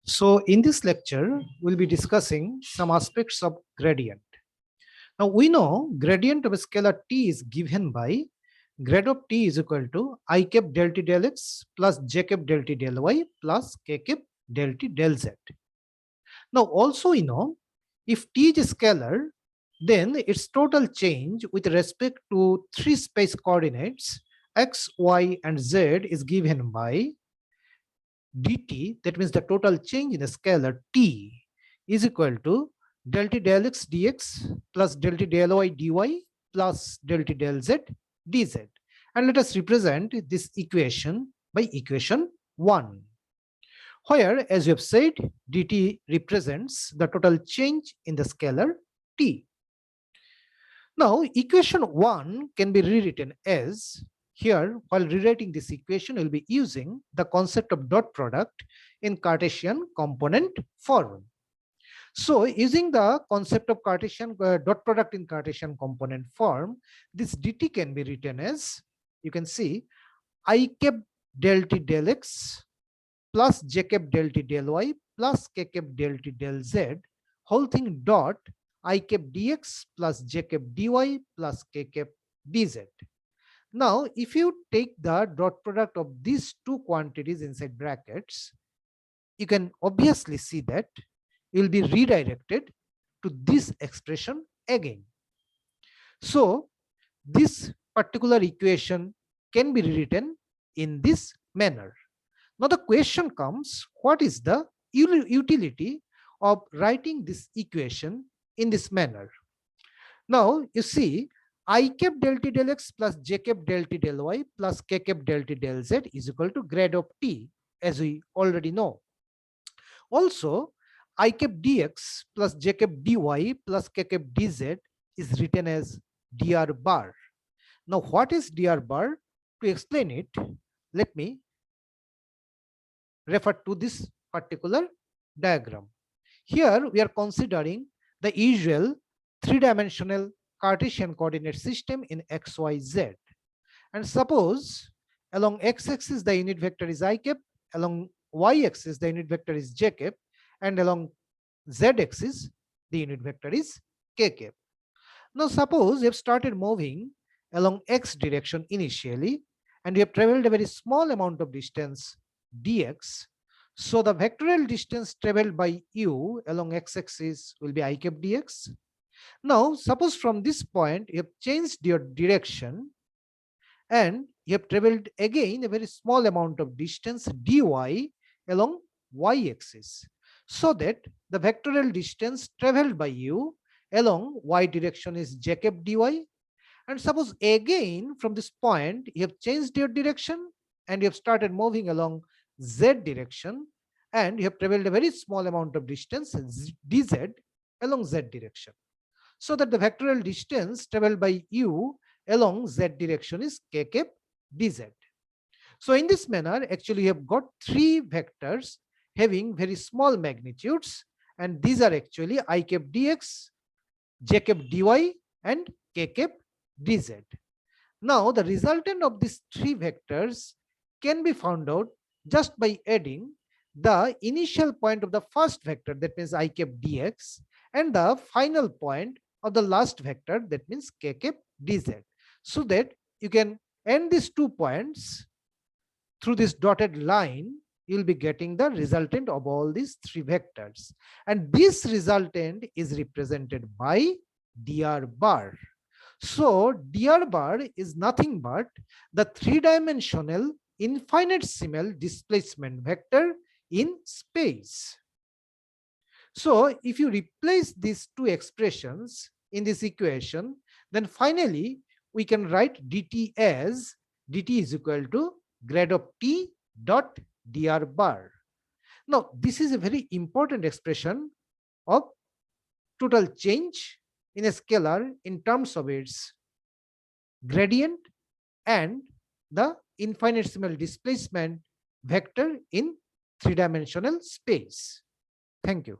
So in this lecture, we'll be discussing some aspects of gradient. Now we know gradient of a scalar t is given by grad of t is equal to I cap del t del x plus j cap del t del y plus k cap del t del z. Now also we know if t is a scalar, then its total change with respect to three space coordinates x, y, and z is given by dt, that means the total change in a scalar t is equal to del t del x dx plus del t del y dy plus del t del z dz. And let us represent this equation by equation 1, where, as we have said, dt represents the total change in the scalar t. Now, equation 1 can be rewritten as, here, while rewriting this equation, we'll be using the concept of dot product in Cartesian component form. So, using the concept of Cartesian dot product in Cartesian component form, this dt can be written as, you can see, I cap del t del x plus j cap del t del y plus k cap del t del z, whole thing dot I cap dx plus j cap dy plus k cap dz. Now, if you take the dot product of these two quantities inside brackets, you can obviously see that you will be redirected to this expression again. So, this particular equation can be rewritten in this manner. Now, the question comes, what is the utility of writing this equation in this manner? Now, you see, I cap del t del x plus j cap del t del y plus k cap del t del z is equal to grad of t, as we already know. Also, I cap dx plus j cap dy plus k cap dz is written as dr bar. Now, what is dr bar? To explain it, let me refer to this particular diagram. Here, we are considering the usual three-dimensional Cartesian coordinate system in x, y, z. And suppose along x-axis the unit vector is I cap, along y-axis the unit vector is j cap, and along z-axis the unit vector is k cap. Now suppose you have started moving along x direction initially, and you have traveled a very small amount of distance dx. So the vectorial distance traveled by you along x-axis will be I cap dx. Now, suppose from this point you have changed your direction and you have traveled again a very small amount of distance dy along y-axis, so that the vectorial distance traveled by you along y direction is j cap dy. And suppose again from this point you have changed your direction and you have started moving along z direction, and you have traveled a very small amount of distance dz along z direction, so that the vectorial distance traveled by you along z direction is k cap dz. So in this manner, actually you have got three vectors having very small magnitudes, and these are actually I cap dx, j cap dy, and k cap dz. Now the resultant of these three vectors can be found out just by adding the initial point of the first vector, that means I cap dx, and the final point of the last vector, that means k cap dz, so that you can end these 2 points through this dotted line. You'll be getting the resultant of all these three vectors, and this resultant is represented by dr bar. So dr bar is nothing but the three-dimensional infinitesimal displacement vector in space. So if you replace these two expressions in this equation, then finally we can write dt as dt is equal to grad of t dot dr bar. Now this is a very important expression of total change in a scalar in terms of its gradient and the infinitesimal displacement vector in three-dimensional space. Thank you.